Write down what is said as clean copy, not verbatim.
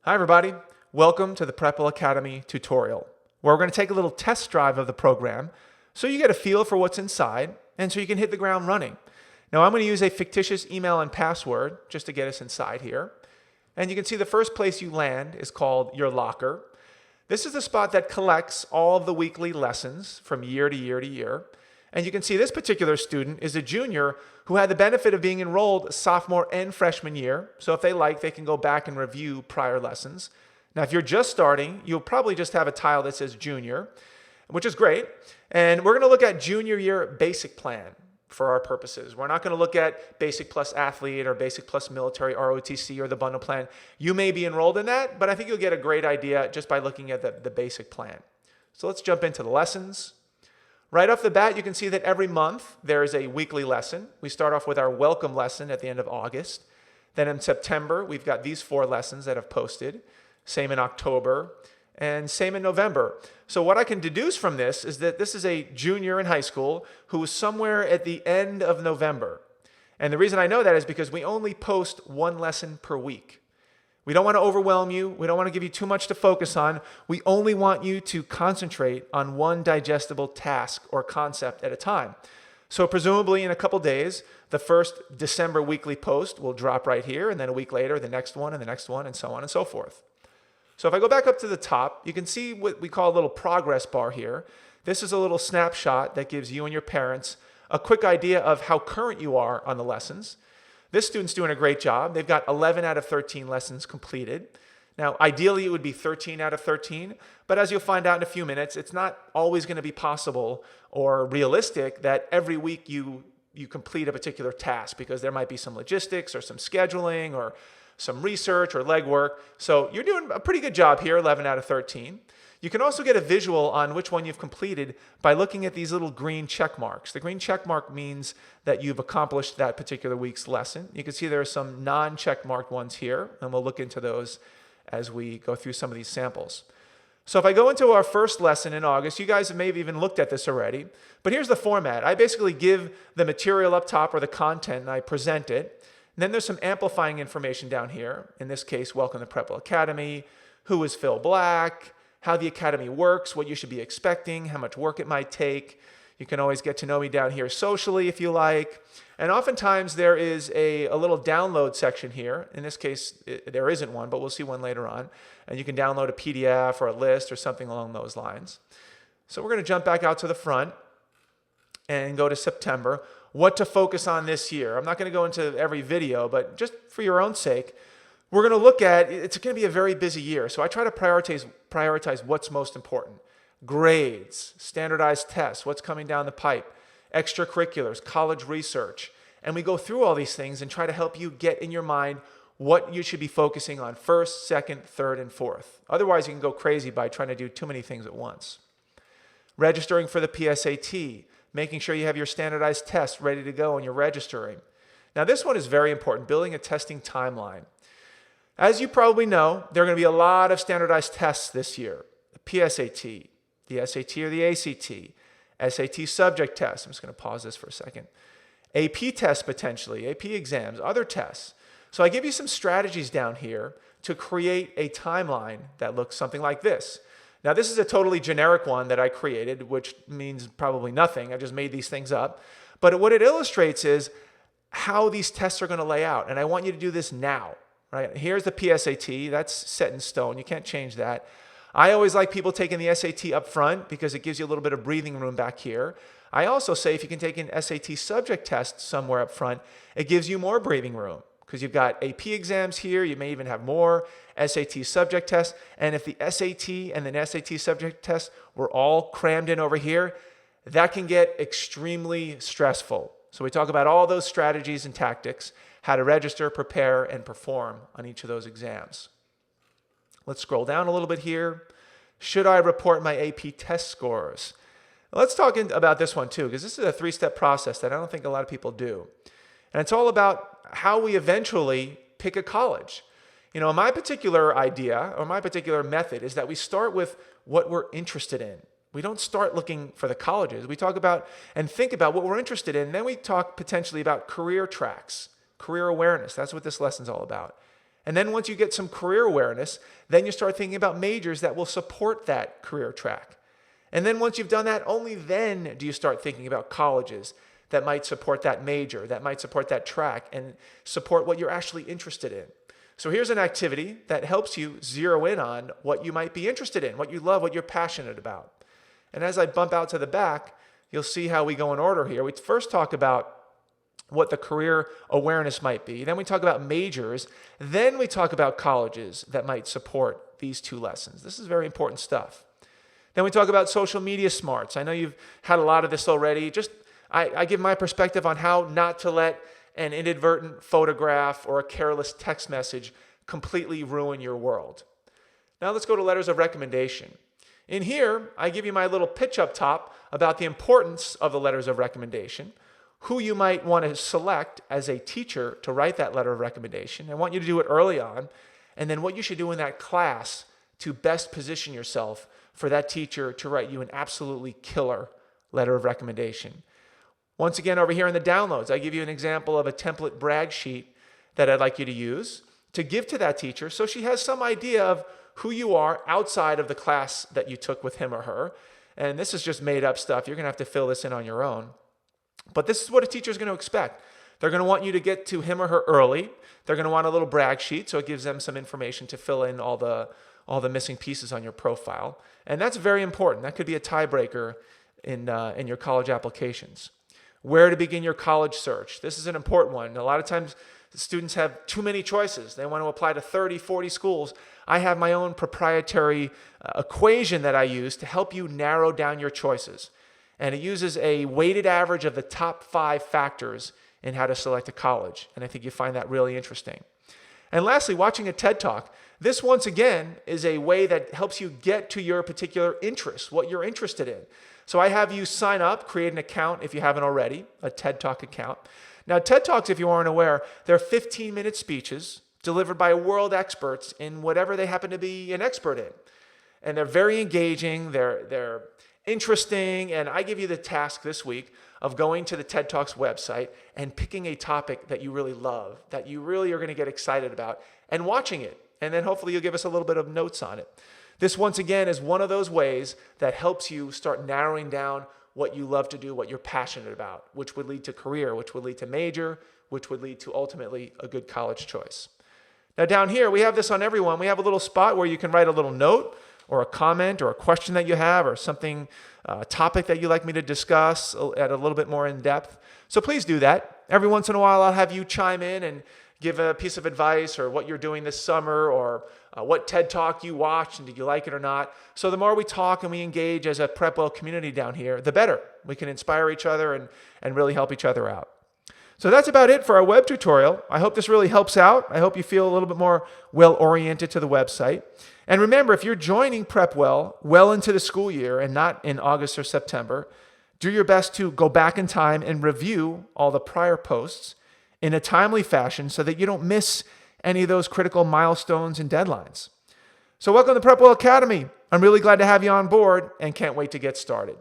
Hi everybody, welcome to the PrepWell Academy tutorial, where we're going to take a little test drive of the program so you get a feel for what's inside and so you can hit the ground running. Now I'm going to use a fictitious email and password just to get us inside here. And you can see the first place you land is called your locker. This is the spot that collects all of the weekly lessons from year to year to year. And you can see this particular student is a junior who had the benefit of being enrolled sophomore and freshman year. So if they like, they can go back and review prior lessons. Now, if you're just starting, you'll probably just have a tile that says junior, which is great. And we're going to look at junior year basic plan for our purposes. We're not going to look at basic plus athlete or basic plus military ROTC or the bundle plan. You may be enrolled in that, but I think you'll get a great idea just by looking at the basic plan. So let's jump into the lessons. Right off the bat, you can see that every month there is a weekly lesson. We start off with our welcome lesson at the end of August. Then in September, we've got these 4 lessons that have posted. Same in October and same in November. So what I can deduce from this is that this is a junior in high school who is somewhere at the end of November. And the reason I know that is because we only post 1 lesson per week. We don't want to overwhelm you. We don't want to give you too much to focus on. We only want you to concentrate on one digestible task or concept at a time. So presumably in a couple days, the first December weekly post will drop right here, and then a week later, the next one, and the next one, and so on and so forth. So if I go back up to the top, you can see what we call a little progress bar here. This is a little snapshot that gives you and your parents a quick idea of how current you are on the lessons. This student's doing a great job. They've got 11 out of 13 lessons completed. Now, ideally, it would be 13 out of 13, but as you'll find out in a few minutes, it's not always going to be possible or realistic that every week you complete a particular task because there might be some logistics or some scheduling or some research or legwork. So you're doing a pretty good job here, 11 out of 13. You can also get a visual on which one you've completed by looking at these little green check marks. The green check mark means that you've accomplished that particular week's lesson. You can see there are some non-check marked ones here, and we'll look into those as we go through some of these samples. So if I go into our first lesson in August, you guys may have even looked at this already, but here's the format. I basically give the material up top or the content, and I present it. And then there's some amplifying information down here. In this case, welcome to PrepWell Academy, who is Phil Black, how the Academy works, what you should be expecting, how much work it might take. You can always get to know me down here socially if you like. And oftentimes there is a little download section here. In this case, there isn't one, but we'll see one later on. And you can download a PDF or a list or something along those lines. So we're going to jump back out to the front and go to September. What to focus on this year. I'm not going to go into every video, but just for your own sake, we're going to look at, it's going to be a very busy year. So I try to prioritize what's most important. Grades, standardized tests, what's coming down the pipe, extracurriculars, college research. And we go through all these things and try to help you get in your mind what you should be focusing on first, second, third, and fourth. Otherwise, you can go crazy by trying to do too many things at once. Registering for the PSAT, making sure you have your standardized tests ready to go and you're registering. Now, this one is very important, building a testing timeline. As you probably know, there are going to be a lot of standardized tests this year. The PSAT, the SAT or the ACT, SAT subject test. I'm just going to pause this for a second. AP tests potentially, AP exams, other tests. So I give you some strategies down here to create a timeline that looks something like this. Now, this is a totally generic one that I created, which means probably nothing. I just made these things up. But what it illustrates is how these tests are going to lay out. And I want you to do this now. Right? Here's the PSAT. That's set in stone. You can't change that. I always like people taking the SAT up front because it gives you a little bit of breathing room back here. I also say if you can take an SAT subject test somewhere up front, it gives you more breathing room because you've got AP exams here. You may even have more SAT subject tests. And if the SAT and the SAT subject test were all crammed in over here, that can get extremely stressful. So we talk about all those strategies and tactics, how to register, prepare, and perform on each of those exams. Let's scroll down a little bit here. Should I report my AP test scores? Let's talk about this one too, because this is a 3-step process that I don't think a lot of people do. And it's all about how we eventually pick a college. You know, my particular idea or my particular method is that we start with what we're interested in. We don't start looking for the colleges. We talk about and think about what we're interested in. And then we talk potentially about career tracks, career awareness. That's what this lesson's all about. And then once you get some career awareness, then you start thinking about majors that will support that career track. And then once you've done that, only then do you start thinking about colleges that might support that major, that might support that track, and support what you're actually interested in. So here's an activity that helps you zero in on what you might be interested in, what you love, what you're passionate about. And as I bump out to the back, you'll see how we go in order here. We first talk about what the career awareness might be. Then we talk about majors. Then we talk about colleges that might support these two lessons. This is very important stuff. Then we talk about social media smarts. I know you've had a lot of this already. I give my perspective on how not to let an inadvertent photograph or a careless text message completely ruin your world. Now let's go to letters of recommendation. In here, I give you my little pitch up top about the importance of the letters of recommendation, who you might want to select as a teacher to write that letter of recommendation. I want you to do it early on, and then what you should do in that class to best position yourself for that teacher to write you an absolutely killer letter of recommendation. Once again, over here in the downloads, I give you an example of a template brag sheet that I'd like you to use to give to that teacher so she has some idea of who you are outside of the class that you took with him or her. And this is just made up stuff. You're going to have to fill this in on your own. But this is what a teacher is going to expect. They're going to want you to get to him or her early. They're going to want a little brag sheet, so it gives them some information to fill in all the missing pieces on your profile. And that's very important. That could be a tiebreaker in your college applications. Where to begin your college search. This is an important one. A lot of times students have too many choices. They want to apply to 30, 40 schools. I have my own proprietary equation that I use to help you narrow down your choices. And it uses a weighted average of the top 5 factors in how to select a college. And I think you find that really interesting. And lastly, watching a TED Talk. This, once again, is a way that helps you get to your particular interests, what you're interested in. So I have you sign up, create an account if you haven't already, a TED Talk account. Now, TED Talks, if you aren't aware, they're 15-minute speeches delivered by world experts in whatever they happen to be an expert in. And they're very engaging, they're interesting, and I give you the task this week of going to the TED Talks website and picking a topic that you really love, that you really are going to get excited about, and watching it. And then hopefully you'll give us a little bit of notes on it. This, once again, is one of those ways that helps you start narrowing down what you love to do, what you're passionate about, which would lead to career, which would lead to major, which would lead to ultimately a good college choice. Now down here, we have this on everyone. We have a little spot where you can write a little note or a comment or a question that you have or something, a topic that you'd like me to discuss at a little bit more in depth. So please do that. Every once in a while, I'll have you chime in and give a piece of advice or what you're doing this summer or what TED Talk you watched and did you like it or not. So the more we talk and we engage as a PrepWell community down here, the better. We can inspire each other and really help each other out. So that's about it for our web tutorial. I hope this really helps out. I hope you feel a little bit more well-oriented to the website. And remember, if you're joining PrepWell well into the school year and not in August or September, do your best to go back in time and review all the prior posts in a timely fashion so that you don't miss any of those critical milestones and deadlines. So welcome to PrepWell Academy. I'm really glad to have you on board and can't wait to get started.